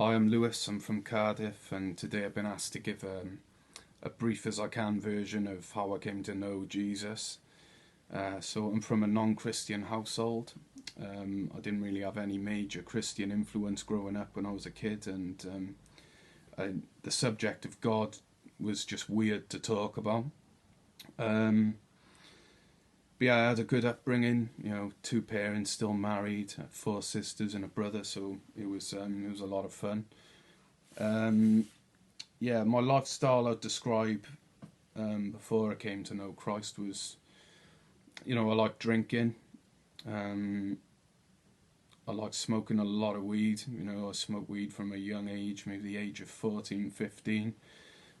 Hi, I'm Lewis. I'm from Cardiff, and today I've been asked to give a brief as I can version of how I came to know Jesus. So I'm from a non-Christian household. I didn't really have any major Christian influence growing up when I was a kid, and the subject of God was just weird to talk about. Um, but yeah, I had a good upbringing. Two parents still married, four sisters and a brother, so it was a lot of fun. Um, yeah, my lifestyle I'd describe before I came to know Christ was, I like drinking. Um, I like smoking a lot of weed. I smoked weed from a young age, maybe the age of 14, 15.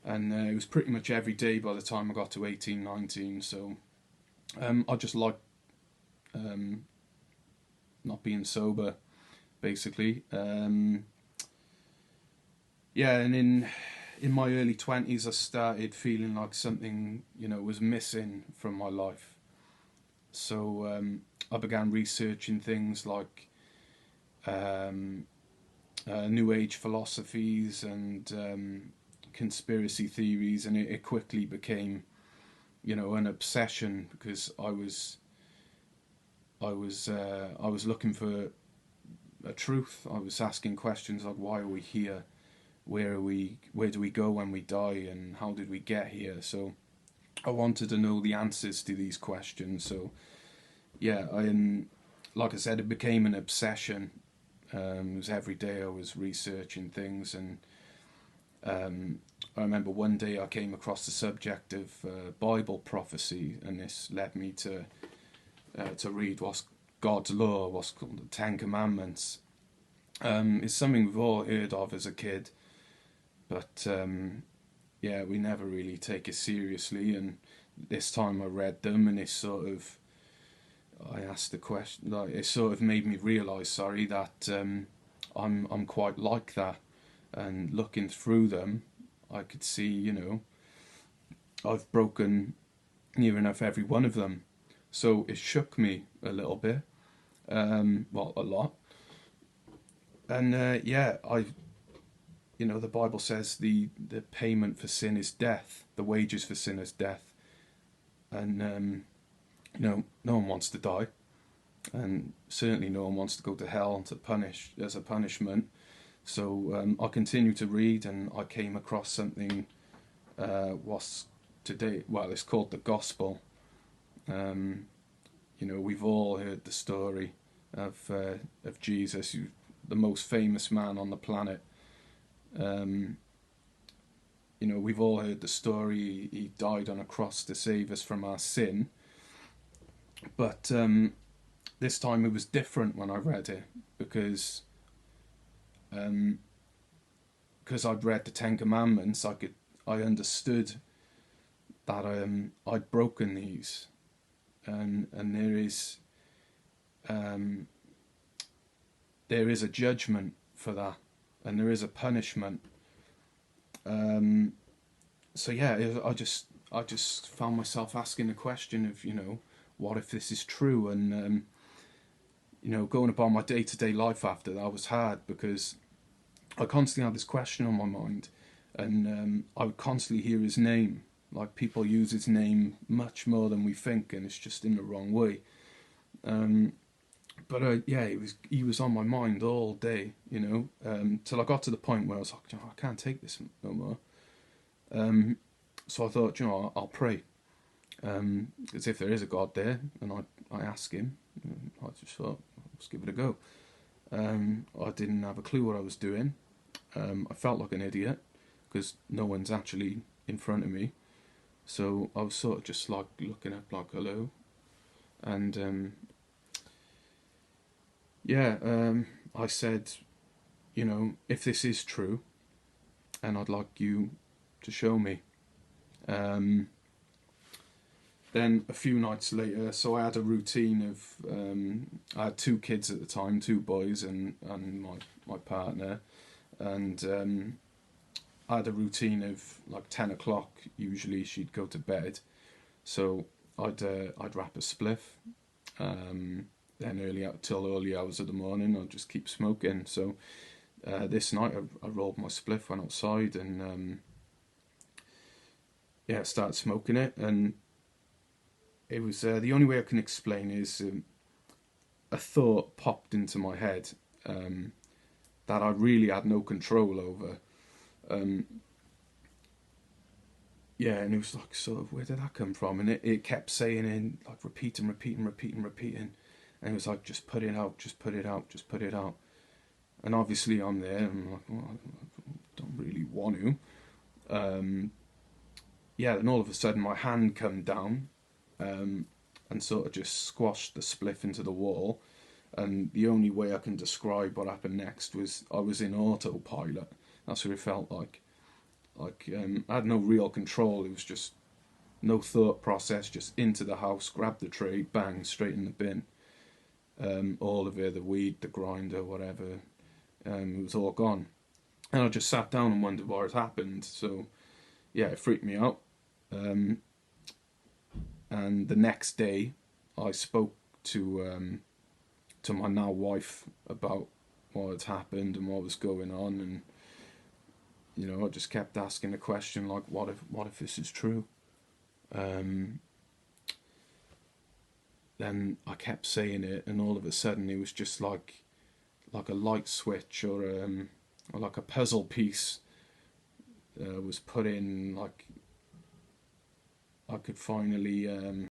And it was pretty much every day by the time I got to 18, 19. So I just like um, not being sober, basically. Yeah, and in my early 20s, I started feeling like something, was missing from my life. So I began researching things like um, New Age philosophies and conspiracy theories, and it quickly became, an obsession because I was looking for a truth. I was asking questions like, why are we here? Where are we? Where do we go when we die? And how did we get here? So I wanted to know the answers to these questions. So yeah, like I said, it became an obsession. It was every day I was researching things, and I remember one day I came across the subject of Bible prophecy, and this led me to read what's God's law, what's called the Ten Commandments. It's something we've all heard of as a kid, but yeah, we never really take it seriously. And this time I read them, and I asked the question, like it sort of made me realise, sorry, that I'm quite like that. And looking through them, I could see, I've broken near enough every one of them. So it shook me a little bit, well, a lot. And yeah, the Bible says the payment for sin is death, the wages for sin is death, and no one wants to die, and certainly no one wants to go to hell to punish as a punishment. So I continued to read, and I came across something. Was today? Well, it's called the gospel. Um, we've all heard the story of Jesus, the most famous man on the planet. Um, we've all heard the story. He died on a cross to save us from our sin. But this time it was different when I read it because um, because I'd read the Ten Commandments. I understood that I'd broken these, and um, there is a judgment for that, and there is a punishment. Um, so yeah, I just found myself asking the question of what if this is true, and going about my day to day life after that was hard because I constantly had this question on my mind, and I would constantly hear his name. Like people use his name much more than we think, and it's just in the wrong way. Um, but yeah, he was on my mind all day, till I got to the point where I was like, I can't take this no more. Um, so I thought, I'll pray, as if there is a God there, and I ask him. I just thought, let's give it a go. I didn't have a clue what I was doing. I felt like an idiot because no one's actually in front of me. So I was sort of just like looking up, like hello, and yeah, I said, if this is true, and I'd like you to show me. Um, then a few nights later, so I had a routine of I had two kids at the time, two boys and my partner, and I had a routine of like 10 o'clock. Usually she'd go to bed, so I'd wrap a spliff. Then till early hours of the morning, I'd just keep smoking. So This night I rolled my spliff, went outside, and yeah, started smoking it. And it was the only way I can explain is a thought popped into my head that I really had no control over. Um, yeah, and it was like, sort of, where did that come from? And it kept saying, in like, repeating, and it was like, just put it out, just put it out, just put it out. And obviously I'm there, and I'm like, well, I don't really want to. Yeah, then all of a sudden my hand come down, and sort of just squashed the spliff into the wall. And the only way I can describe what happened next was I was in autopilot. That's what it felt like. I had no real control. It was just no thought process. Just into the house, grab the tray, bang, straight in the bin. All of it, the weed, the grinder, whatever. It was all gone. And I just sat down and wondered what had happened. So yeah, it freaked me out. Um, and the next day, I spoke to my now wife about what had happened and what was going on, and I just kept asking the question, like, what if this is true? Um, then I kept saying it, and all of a sudden it was just like a light switch, or like a puzzle piece was put in. Like I could finally